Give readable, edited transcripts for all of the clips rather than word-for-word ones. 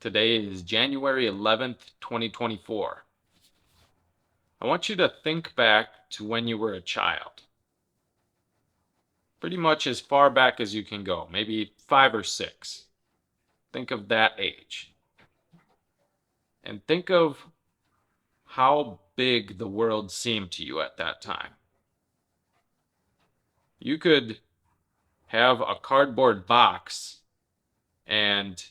Today is January 11th, 2024. I want you to think back to when you were a child. Pretty much as far back as you can go, maybe 5 or 6. Think of that age. And think of how big the world seemed to you at that time. You could have a cardboard box and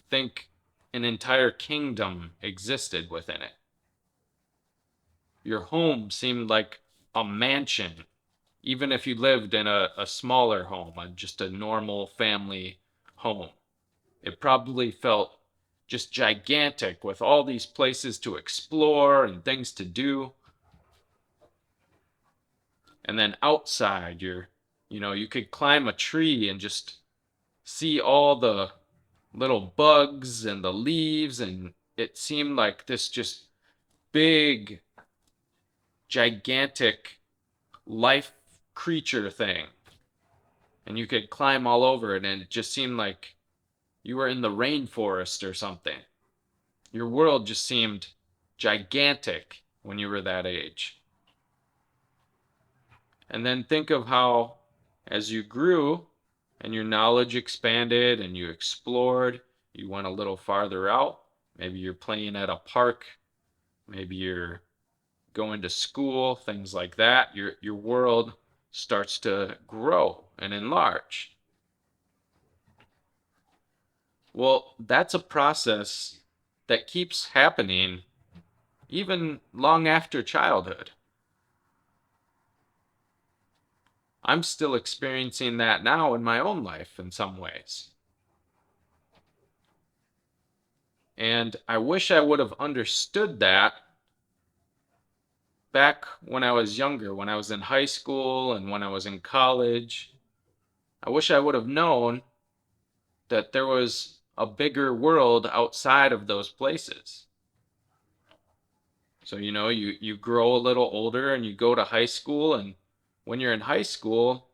think an entire kingdom existed within it. Your home seemed like a mansion, even if you lived in a smaller home, just a normal family home. It probably felt just gigantic with all these places to explore and things to do. And then outside, you could climb a tree and just see all the little bugs and the leaves, and it seemed like this just big, gigantic life creature thing. And you could climb all over it, and it just seemed like you were in the rainforest or something. Your world just seemed gigantic when you were that age. And then think of how, as you grew and your knowledge expanded and you explored, you went a little farther out. Maybe you're playing at a park, maybe you're going to school, things like that. Your world starts to grow and enlarge. Well, that's a process that keeps happening even long after childhood. I'm still experiencing that now in my own life in some ways. And I wish I would have understood that back when I was younger, when I was in high school and when I was in college. I wish I would have known that there was a bigger world outside of those places. So, you grow a little older and you go to high school, and when you're in high school,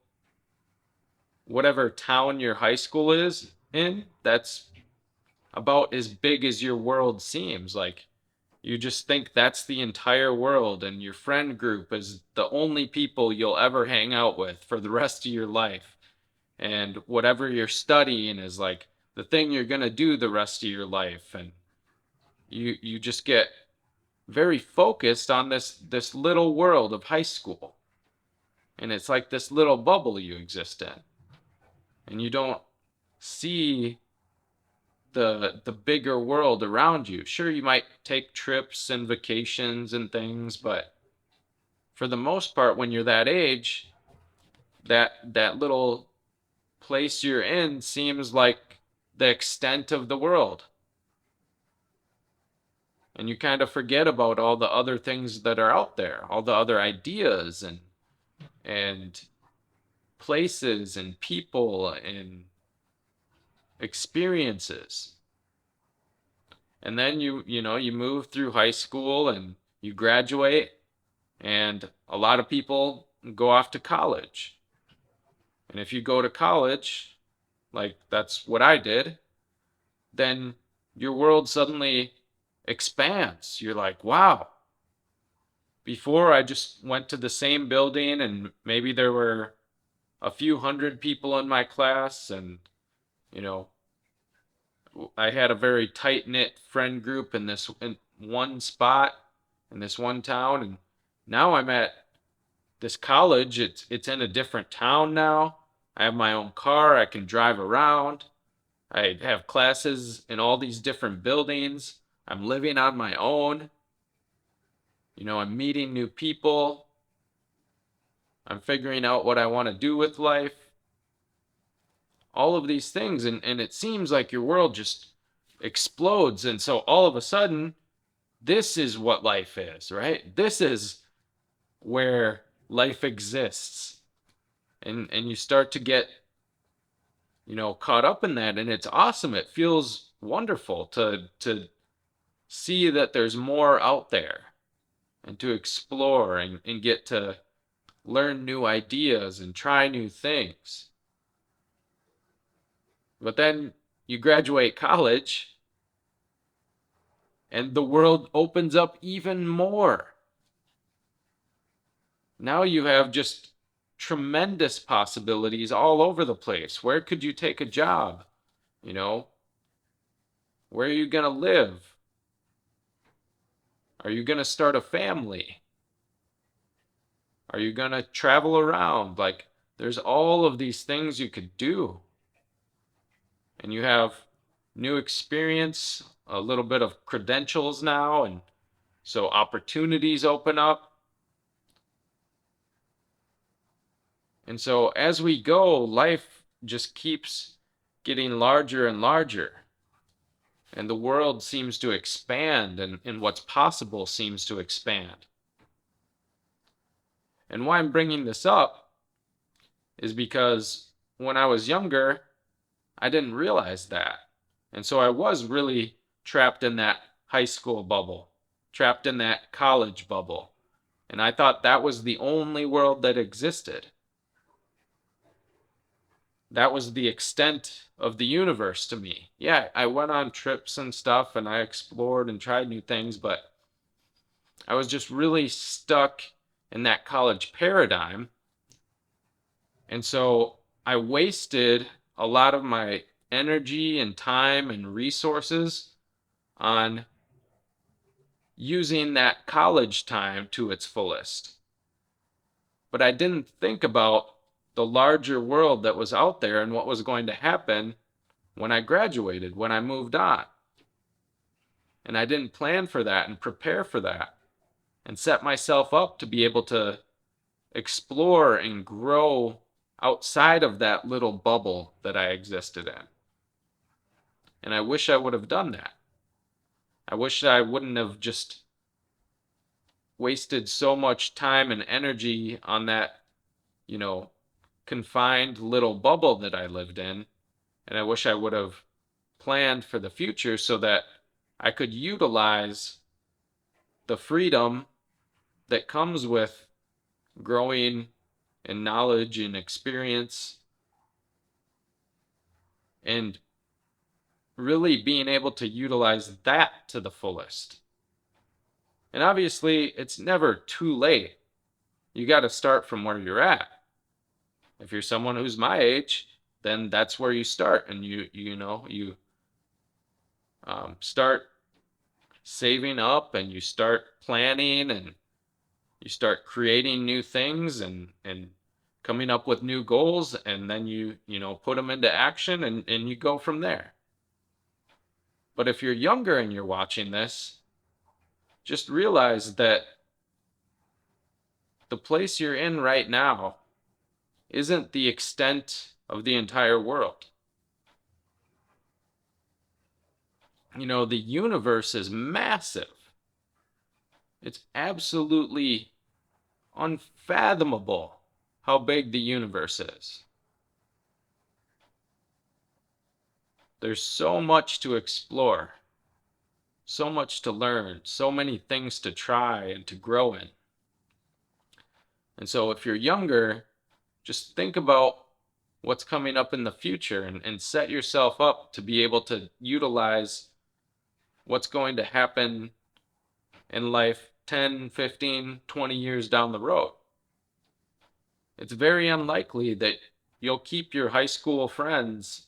whatever town your high school is in, that's about as big as your world seems. Like, you just think that's the entire world, and your friend group is the only people you'll ever hang out with for the rest of your life. And whatever you're studying is like the thing you're going to do the rest of your life. And you just get very focused on this little world of high school. And it's like this little bubble you exist in. And you don't see the bigger world around you. Sure, you might take trips and vacations and things, but for the most part, when you're that age, that little place you're in seems like the extent of the world. And you kind of forget about all the other things that are out there, all the other ideas and places and people and experiences. And then you move through high school and you graduate, and a lot of people go off to college. And if you go to college, like that's what I did, then your world suddenly expands. You're like, wow. Before I just went to the same building and maybe there were a few hundred people in my class, and you know, I had a very tight-knit friend group in one spot in this one town, and now I'm at this college. It's in a different town now. I have my own car. I can drive around. I have classes in all these different buildings. I'm living on my own. I'm meeting new people. I'm figuring out what I want to do with life. All of these things, and it seems like your world just explodes. And so all of a sudden, this is what life is, right? This is where life exists. And you start to get, caught up in that, and it's awesome. It feels wonderful to see that there's more out there and to explore and get to learn new ideas and try new things. But then you graduate college and the world opens up even more. Now you have just tremendous possibilities all over the place. Where could you take a job? You know, where are you going to live? Are you going to start a family? Are you going to travel around? Like, there's all of these things you could do. And you have new experience, a little bit of credentials now, and so opportunities open up. And so as we go, life just keeps getting larger and larger. And the world seems to expand, and what's possible seems to expand. And why I'm bringing this up is because when I was younger, I didn't realize that. And so I was really trapped in that high school bubble, trapped in that college bubble. And I thought that was the only world that existed. That was the extent of the universe to me. Yeah, I went on trips and stuff and I explored and tried new things, but I was just really stuck in that college paradigm. And so I wasted a lot of my energy and time and resources on using that college time to its fullest. But I didn't think about the larger world that was out there and what was going to happen when I graduated, when I moved on. And I didn't plan for that and prepare for that and set myself up to be able to explore and grow outside of that little bubble that I existed in. And I wish I would have done that. I wish I wouldn't have just wasted so much time and energy on that, confined little bubble that I lived in. And I wish I would have planned for the future so that I could utilize the freedom that comes with growing in knowledge and experience and really being able to utilize that to the fullest. And obviously, it's never too late. You got to start from where you're at. If you're someone who's my age, then that's where you start, and you start saving up, and you start planning, and you start creating new things, and coming up with new goals, and then you put them into action, and you go from there. But if you're younger and you're watching this, just realize that the place you're in right now isn't the extent of the entire world. The universe is massive. It's absolutely unfathomable how big the universe is. There's so much to explore, so much to learn, so many things to try and to grow in. And so if you're younger, just think about what's coming up in the future and set yourself up to be able to utilize what's going to happen in life 10, 15, 20 years down the road. It's very unlikely that you'll keep your high school friends,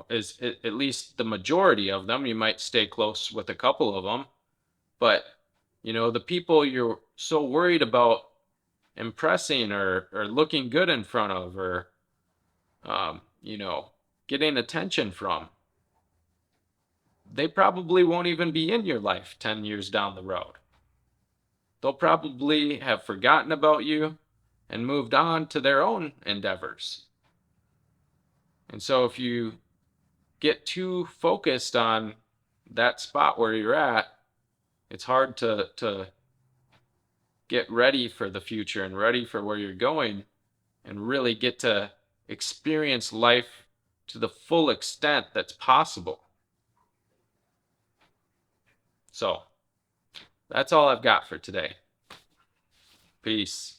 as at least the majority of them. You might stay close with a couple of them, but the people you're so worried about impressing or looking good in front of or getting attention from, they probably won't even be in your life 10 years down the road. They'll probably have forgotten about you and moved on to their own endeavors. And so if you get too focused on that spot where you're at, it's hard to get ready for the future and ready for where you're going and really get to experience life to the full extent that's possible. So that's all I've got for today. Peace.